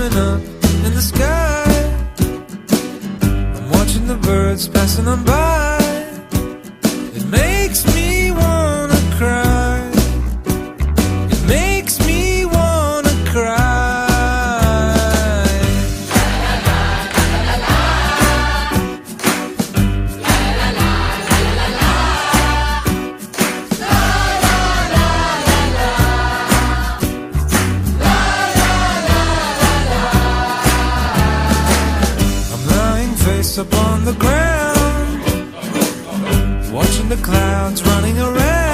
coming up in the sky. I'm watching the birds passing on by. It makes me wanna cry. It makes me wanna cry. Up on the ground, watching the clouds running around.